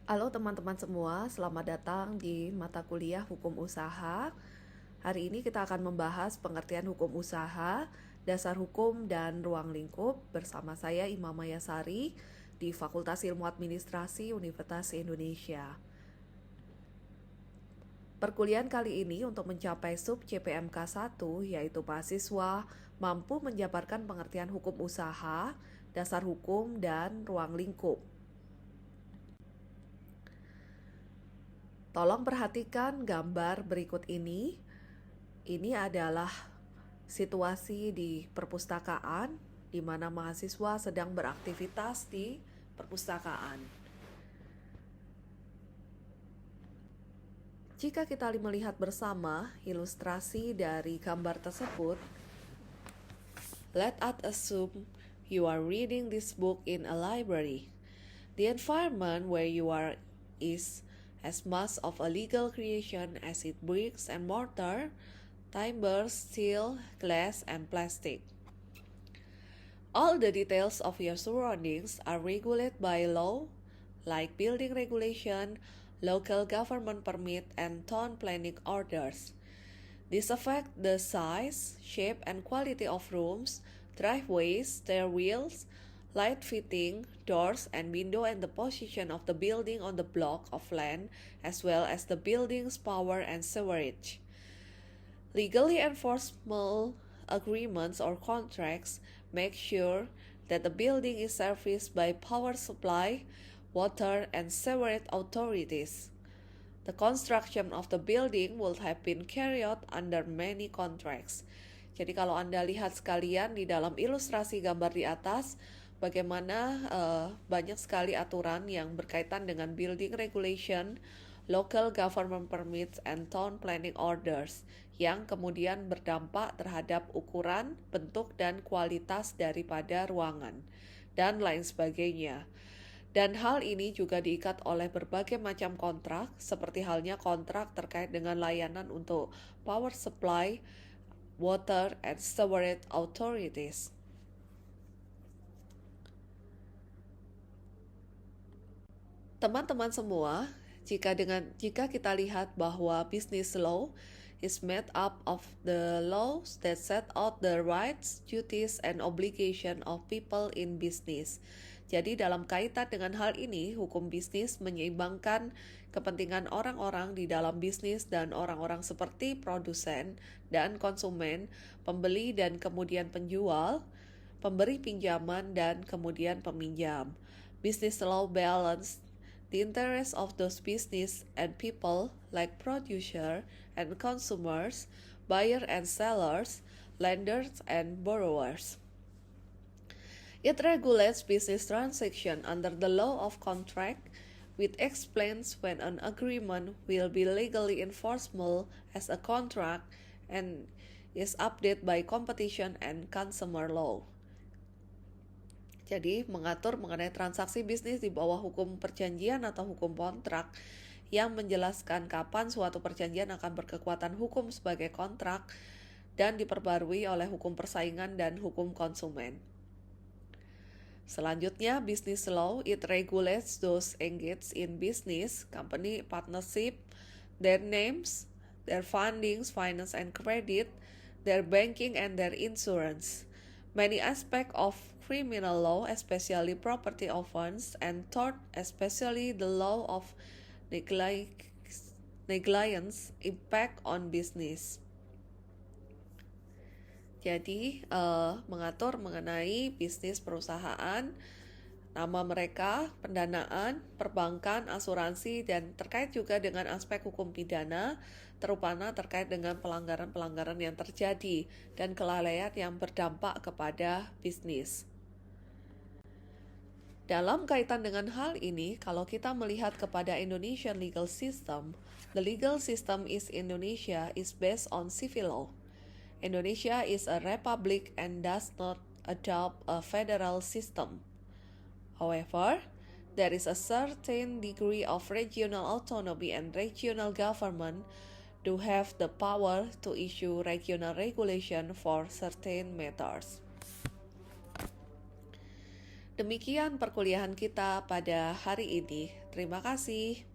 Halo teman-teman semua, selamat datang di mata kuliah Hukum Usaha. Hari ini kita akan membahas pengertian hukum usaha, dasar hukum dan ruang lingkup bersama saya Imam Mayasari di Fakultas Ilmu Administrasi Universitas Indonesia. Perkuliahan kali ini untuk mencapai sub CPMK 1, yaitu mahasiswa mampu menjabarkan pengertian hukum usaha, dasar hukum, dan ruang lingkup. Tolong perhatikan gambar berikut ini. Ini adalah situasi di perpustakaan di mana mahasiswa sedang beraktivitas di perpustakaan. Jika kita melihat bersama ilustrasi dari gambar tersebut, let us assume you are reading this book in a library. The environment where you are is as much of a legal creation as it bricks and mortar, timber, steel, glass, and plastic. All the details of your surroundings are regulated by law, like building regulation, local government permit, and town planning orders. This affects the size, shape, and quality of rooms, driveways, stairwells, light fitting, doors, and window, and the position of the building on the block of land, as well as the building's power and sewerage. Legally enforceable agreements or contracts make sure that the building is serviced by power supply, water, and sewerage authorities. The construction of the building will have been carried out under many contracts. Jadi kalau Anda lihat sekalian di dalam ilustrasi gambar di atas, bagaimana banyak sekali aturan yang berkaitan dengan building regulation, local government permits, and town planning orders yang kemudian berdampak terhadap ukuran, bentuk, dan kualitas daripada ruangan, dan lain sebagainya. Dan hal ini juga diikat oleh berbagai macam kontrak, seperti halnya kontrak terkait dengan layanan untuk power supply, water, and sewerage authorities. Teman-teman semua, jika kita lihat bahwa business law is made up of the laws that set out the rights, duties, and obligation of people in business. Jadi dalam kaitan dengan hal ini, hukum bisnis menyeimbangkan kepentingan orang-orang di dalam bisnis dan orang-orang seperti produsen dan konsumen, pembeli dan kemudian penjual, pemberi pinjaman dan kemudian peminjam. Business law balance the interests of those business and people like producer and consumers, buyer and sellers, lenders and borrowers. It regulates business transaction under the law of contract, which explains when an agreement will be legally enforceable as a contract and is updated by competition and consumer law. Jadi mengatur mengenai transaksi bisnis di bawah hukum perjanjian atau hukum kontrak yang menjelaskan kapan suatu perjanjian akan berkekuatan hukum sebagai kontrak dan diperbarui oleh hukum persaingan dan hukum konsumen. Selanjutnya, business law, it regulates those engaged in business, company, partnership, their names, their fundings, finance and credit, their banking and their insurance. Many aspects of criminal law, especially property offense, and tort, especially the law of negligence, impact on business. Jadi mengatur mengenai bisnis perusahaan, nama mereka, pendanaan, perbankan, asuransi, dan terkait juga dengan aspek hukum pidana, terutama terkait dengan pelanggaran-pelanggaran yang terjadi dan kelalaian yang berdampak kepada bisnis. Dalam kaitan dengan hal ini, kalau kita melihat kepada Indonesian legal system, the legal system is Indonesia is based on civil law. Indonesia is a republic and does not adopt a federal system. However, there is a certain degree of regional autonomy and regional government to have the power to issue regional regulation for certain matters. Demikian perkuliahan kita pada hari ini. Terima kasih.